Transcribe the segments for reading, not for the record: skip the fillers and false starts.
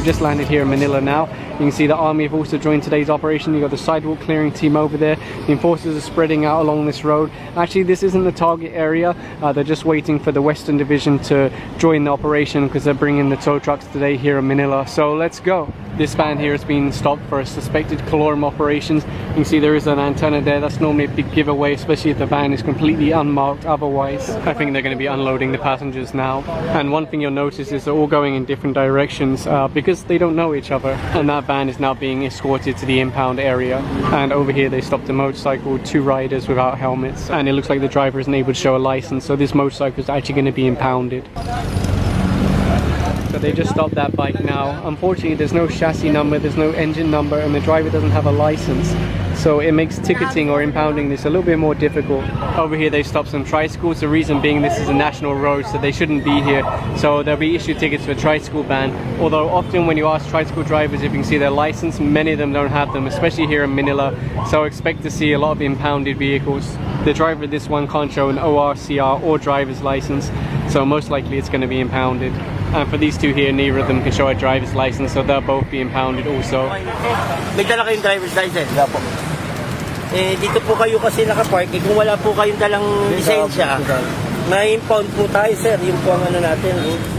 just landed here in Manila now. You can see the army have also joined today's operation. You've got the sidewalk clearing team over there. The enforcers are spreading out along this road. Actually, this isn't the target area. They're just waiting for the Western Division to join the operation because they're bringing the tow trucks today here in Manila. So let's go. This van here has been stopped for a suspected calorum operations. You can see there is an antenna there. That's normally a big giveaway, especially if the van is completely unmarked otherwise. I think they're going to be unloading the passengers now. And one thing you'll notice is they're all going in different directions because they don't know each other. And that van is now being escorted to the impound area. And over here they stopped a motorcycle, 2 riders without helmets. And it looks like the driver isn't able to show a license, so this motorcycle is actually going to be impounded. So they just stopped that bike now. Unfortunately, there's no chassis number, there's no engine number, and the driver doesn't have a license. So it makes ticketing or impounding this a little bit more difficult. Over here they stopped some tricycles. The reason being this is a national road, so they shouldn't be here. So there'll be issued tickets for a tricycle ban. Although often when you ask tricycle drivers if you can see their license, many of them don't have them, especially here in Manila. So expect to see a lot of impounded vehicles. The driver of this one can't show an ORCR or driver's license, so most likely it's going to be impounded. And for these two here, neither of them can show a driver's license, so they'll both be impounded also. Nagdala kayong driver's license? Wala po. Dito po kayo kasi nakapark. Kung wala po kayong dalang lisensya, na-impound po tayo, sir. Yung po ang ano natin.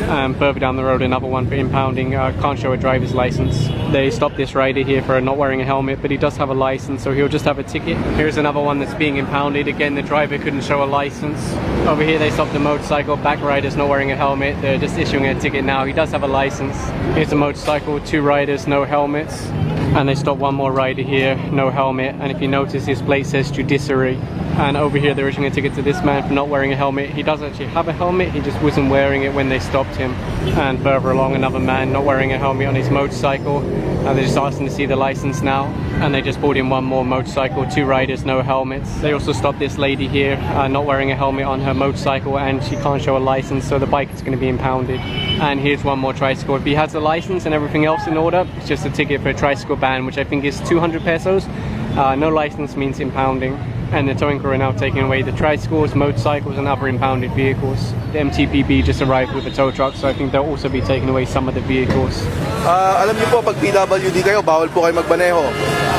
And further down the road, another one for impounding, can't show a driver's license. They stopped this rider here for not wearing a helmet, but he does have a license, so he'll just have a ticket. Here's another one that's being impounded. Again, the driver couldn't show a license. Over here, they stopped the motorcycle. Back rider's not wearing a helmet. They're just issuing a ticket now. He does have a license. Here's a motorcycle, 2 riders, no helmets. And they stopped one more rider here, no helmet. And if you notice, his plate says Divisoria. And over here, they're issuing a ticket to this man for not wearing a helmet. He does actually have a helmet, he just wasn't wearing it when they stopped him. And further along, another man not wearing a helmet on his motorcycle. And they just asked him to see the license now. And they just pulled in one more motorcycle, 2 riders, no helmets. They also stopped this lady here, not wearing a helmet on her motorcycle, and she can't show a license, so the bike is going to be impounded. And here's one more tricycle. If he has a license and everything else in order, it's just a ticket for a tricycle ban, which I think is 200 pesos. No license means impounding. And the towing crew are now taking away the tricycles, motorcycles, and other impounded vehicles. The MTPB just arrived with a tow truck, so I think they'll also be taking away some of the vehicles. Alam niyo po, pag PWD kayo, bawal po kayo magmaneho.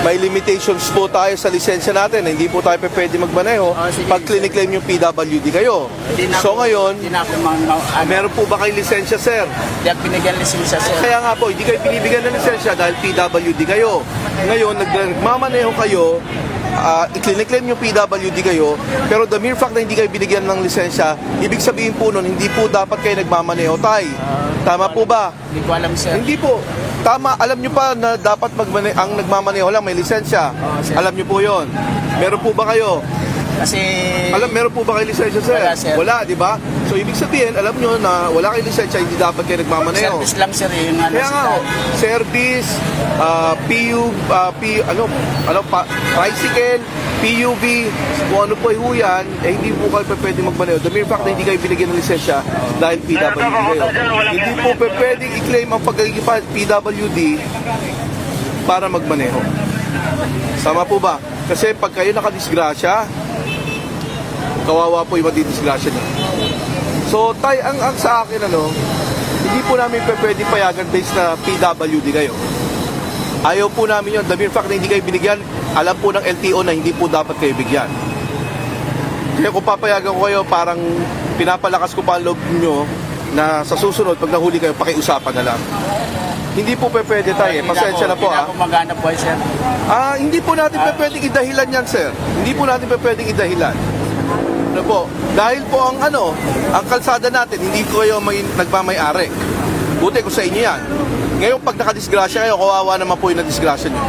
May limitations po tayo sa lisensya natin. Hindi po tayo pwede magmaneho pag clinic-claim yung PWD kayo. So ngayon, meron po ba kayong lisensya, sir? Hindi ako binigyan lisensya, sir. Kaya nga po, hindi kayo binibigyan ng lisensya dahil PWD kayo. Ngayon, nagmamaneho kayo, i-clinic-claim yung PWD kayo, pero the mere fact na hindi kayo binigyan ng lisensya, ibig sabihin po nun, hindi po dapat kayo nagmamaneho, tay. Tama po ba? Hindi ko alam, sir. Hindi po. Tama, alam nyo pa na dapat ang nagmamaneho lang may lisensya. Alam nyo po yon. Meron po ba kayo? Kasi... meron po ba kayo lisensya, sir? Wala, sir. Wala, di ba? So, ibig sabihin, alam nyo na wala kayong lisensya, hindi dapat kayo nagmamaneho. Service lang, sir, yung ano. Kaya nga, service, tricycle, PUV, kung ano po yan, hindi po kayo pwede magmaneho. The mere fact na hindi kayo binigyan ng lisensya dahil PWD kayo. Hindi po pwede i-claim ang pagiging PWD para magmaneho. Sama po ba? Kasi pag kayo nakadisgrasya, kawawa po yung madidisgrasya niya. So, ang sa akin, hindi po namin pwede payagan based na PWD kayo. Ayaw po namin yun. The mere fact na hindi kayo binigyan, alam po ng LTO na hindi po dapat kayo bigyan. Kaya kung papayagan ko kayo, parang pinapalakas ko pa ang loob nyo na sa susunod, pag nahuli kayo, pakiusapan na lang. Hindi po pwede tayo. Pasensya na po. Hindi ako magana po, sir. Hindi po natin pwedeng idahilan yan, sir. Hindi po natin pwedeng idahilan. Ano po? Dahil po ang kalsada natin, hindi ko kayo nagmamay-ari. Buti ko sa inyo yan. Ngayon, pag nakadisgrasya kayo, kawawa naman po yung nadisgrasya nyo.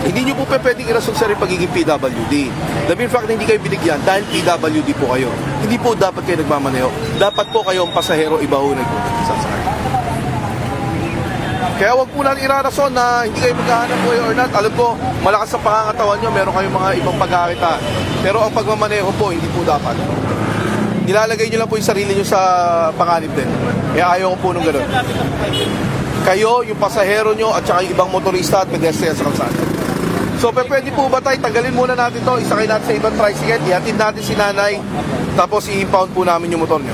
Hindi nyo po pwedeng irason sa rin pagiging PWD. The mere fact na hindi kayo binigyan dahil PWD po kayo. Hindi po dapat kayo nagmamaneho. Dapat po kayo ang pasahero, iba ho nagsasakay. Kaya wag po natin irarason na hindi kayo maghahanap po or not. Alam ko, malakas sa pangangatawan nyo, meron kayong mga ibang pagkakitaan. Pero ang pagmamaneho po, hindi po dapat. Nilalagay nyo lang po yung sarili nyo sa panganib din. Kaya ayaw ko po nung gano'n. Kayo, yung pasahero nyo, at saka yung ibang motorista at pedestrian sa kalsada. So, pwede po ba tayo, tanggalin muna natin to, isakay natin sa ibang tricycle, ihatid natin si nanay, tapos i-impound po namin yung motor nyo.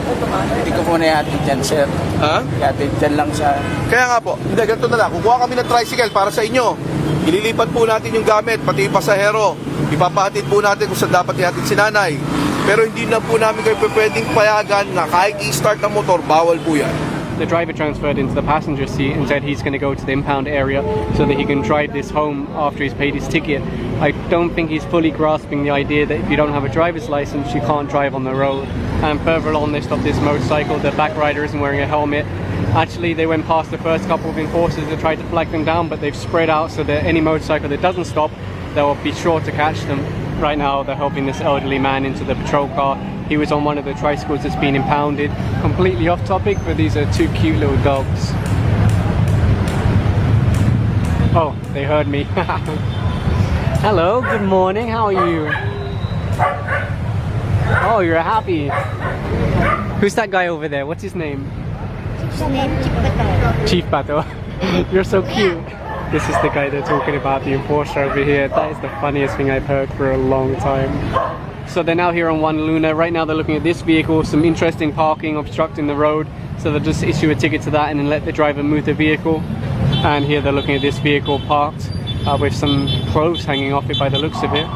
Hindi ko muna ihatid dyan, sir. Ha? Ihatid dyan lang sa... Kaya nga po, hindi, ganito na lang. Kukuha kami ng tricycle para sa inyo. Ililipat po natin yung gamit, pati yung pasahero. Ipapahatid po natin kung saan dapat ihatid si nanay. Pero hindi na po namin kayo pwedeng payagan na kahit i-start ang motor, bawal po yan. The driver transferred into the passenger seat and said he's going to go to the impound area so that he can drive this home after he's paid his ticket. I don't think he's fully grasping the idea that if you don't have a driver's license, you can't drive on the road. And further along, they stopped this motorcycle. The back rider isn't wearing a helmet. Actually, they went past the first couple of enforcers that tried to flag them down, but they've spread out so that any motorcycle that doesn't stop, they'll be sure to catch them. Right now, they're helping this elderly man into the patrol car. He was on one of the tricycles that's been impounded. Completely off topic, but these are two cute little dogs. Oh, they heard me. Hello, good morning, how are you? Oh, you're happy. Who's that guy over there? What's his name? Chief Bato. You're so cute. This is the guy they're talking about, the enforcer over here. That is the funniest thing I've heard for a long time. So they're now here on 1 Luna. Right now they're looking at this vehicle, some interesting parking obstructing the road. So they'll just issue a ticket to that and then let the driver move the vehicle. And here they're looking at this vehicle parked with some clothes hanging off it by the looks of it.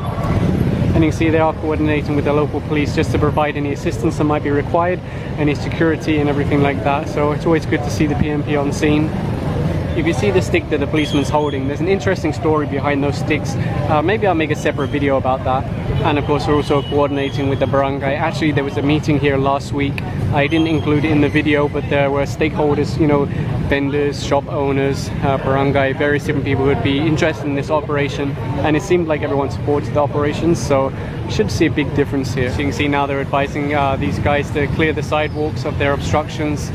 And you can see they are coordinating with the local police just to provide any assistance that might be required, any security and everything like that. So it's always good to see the PMP on scene. If you see the stick that the policeman's holding, there's an interesting story behind those sticks. Maybe I'll make a separate video about that. And of course we're also coordinating with the barangay. Actually there was a meeting here last week. I didn't include it in the video, but there were stakeholders, you know, vendors, shop owners, barangay, various different people who would be interested in this operation. And it seemed like everyone supports the operations, so you should see a big difference here. So you can see now they're advising these guys to clear the sidewalks of their obstructions.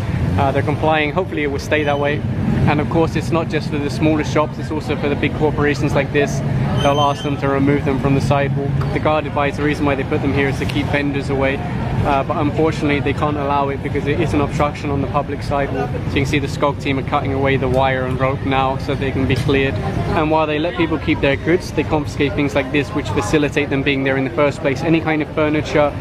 They're complying. Hopefully it will stay that way. And of course it's not just for the smaller shops, it's also for the big corporations like this. They'll ask them to remove them from the sidewalk. The guard advised the reason why they put them here is to keep vendors away. But unfortunately they can't allow it because it is an obstruction on the public sidewalk. So you can see the SCOG team are cutting away the wire and rope now so they can be cleared. And while they let people keep their goods, they confiscate things like this which facilitate them being there in the first place. Any kind of furniture,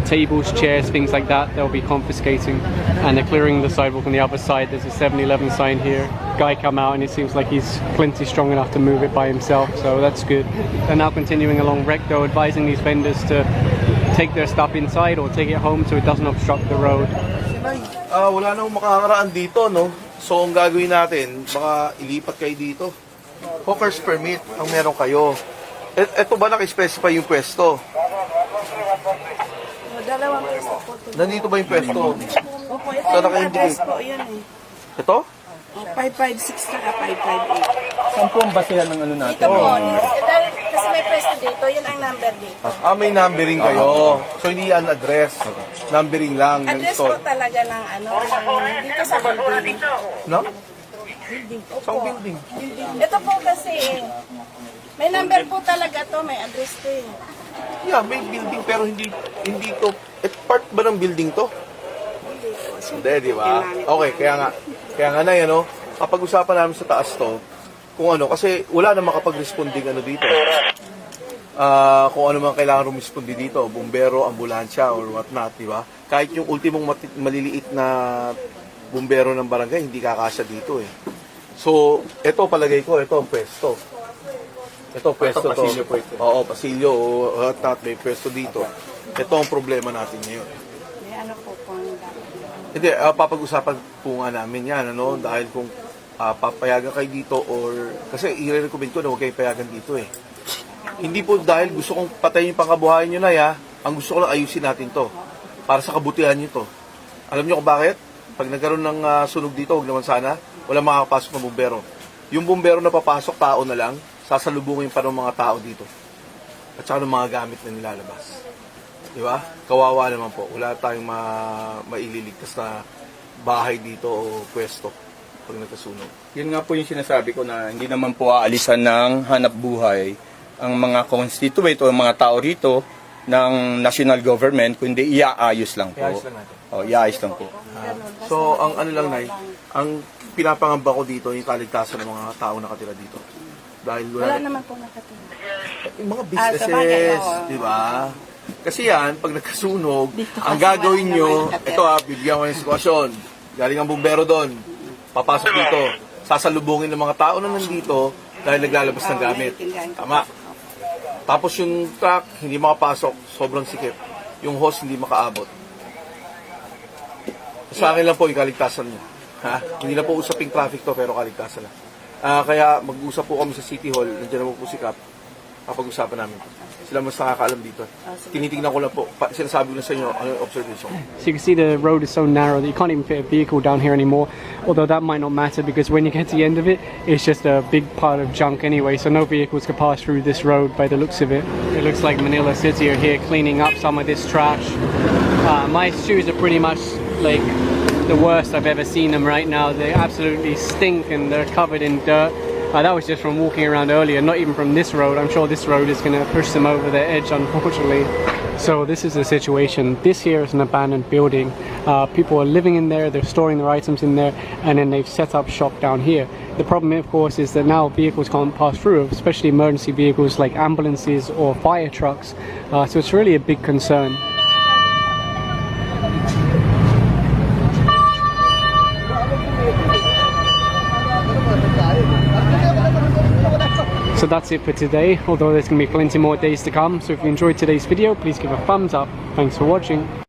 tables, chairs, things like that, they'll be confiscating. And they're clearing the sidewalk on the other side. There's a 7-Eleven sign here. Guy come out and it seems like he's plenty strong enough to move it by himself, so that's good. They're now continuing along recto, advising these vendors to take their stuff inside or take it home so it doesn't obstruct the road. Wala nang makakaraan dito, no? So, ang gagawin natin, baka ilipat kayo dito. Hawker's permit ang meron kayo. Ito ba naka-specify yung pwesto? Dalawang peso po. Nandito ba yung pwesto? Opo, ito So, yung naka-indicate. address po, yun eh. Ito? 556 na 558. Saan po ang basehan ng ano natin? Dito po, kasi may pwesto dito, yun ang number dito. May numbering kayo. So, hindi yan address. Numbering lang. Address po talaga ng ano, dito sa building. No? Building. Sa Opo. building. Ito po kasi, may number po talaga to, may address to eh. Yeah, may building pero hindi to. Part ba ng building to? Hindi, di ba? Okay, kaya nga na yan, no? Kapag usapan namin sa taas to, kung ano, kasi wala na makapag-responding ano dito. Kung ano man kailangan rumispondi dito, bumbero, ambulansya, or what not, di ba? Kahit yung ultimong maliliit na bumbero ng barangay, hindi kakasya dito eh. So, ito palagay ko, ito ang pwesto. Ito pwesto to. Pasilyo po ito. Oo, pasilyo, o what not, may pwesto dito. Ito ang problema natin ngayon. May ano po po ang dapat. Hindi, papag-usapan po nga namin yan, ano, dahil kung papayagan kayo dito or, kasi i-recommend ko na huwag kayo payagan dito eh. Hindi po dahil gusto kong patayin yung pangkabuhayan nyo na ya, ang gusto ko lang ayusin natin to, para sa kabutihan nyo to. Alam nyo kung bakit? Pag nagkaroon ng sunog dito, huwag naman sana, wala makakapasok ng bumbero. Yung bumbero na papasok, tao na lang, sasalubungin pa ng mga tao dito. At saka ng mga gamit na nilalabas. Di ba? Kawawa naman po. Wala tayong maililigtas na bahay dito o pwesto pag nagkasunog. Yun nga po yung sinasabi ko na hindi naman po aalisan ng hanap buhay ang mga constituent o mga tao rito ng national government, kundi iaayos lang po. Iayos lang natin. Iayos lang po. So, ang ano lang, Nay, ang pinapangamba ko dito, yung kaligtasan ng mga tao nakatira dito. Dahil Wala naman po nakatira. yung mga Sa bagay, businesses, oo. di ba? Kasi yan, pag nagkasunog, ang gagawin nyo, ito bibigyan ko ng sitwasyon. Galing ang bumbero doon, papasok dito, sasalubungin ng mga tao na nandito dahil naglalabas ng gamit. Tama. Tapos yung truck, hindi makapasok, sobrang sikip. Yung hose, hindi makaabot. Sa akin lang po, ikaligtasan nyo. Ha? Hindi na po usaping traffic to, pero kaligtasan lang. Kaya mag-usap po kami sa City Hall, nandiyan naman po si Cap, kapag-usapan namin. Sila mas nakakaalam dito. Tinitingnan ko lang po, sinasabi ko na sa inyo, ano yung observation. So you can see the road is so narrow that you can't even fit a vehicle down here anymore. Although that might not matter because when you get to the end of it, it's just a big pile of junk anyway. So no vehicles can pass through this road by the looks of it. It looks like Manila City are here cleaning up some of this trash. My shoes are pretty much like the worst I've ever seen them right now. They absolutely stink and they're covered in dirt. That was just from walking around earlier, not even from this road. I'm sure this road is going to push them over the edge, unfortunately. So this is the situation. This here is an abandoned building. People are living in there, they're storing their items in there, and then they've set up shop down here. The problem, of course, is that now vehicles can't pass through, especially emergency vehicles like ambulances or fire trucks. So it's really a big concern. So that's it for today, although there's going to be plenty more days to come. So if you enjoyed today's video, please give a thumbs up. Thanks for watching.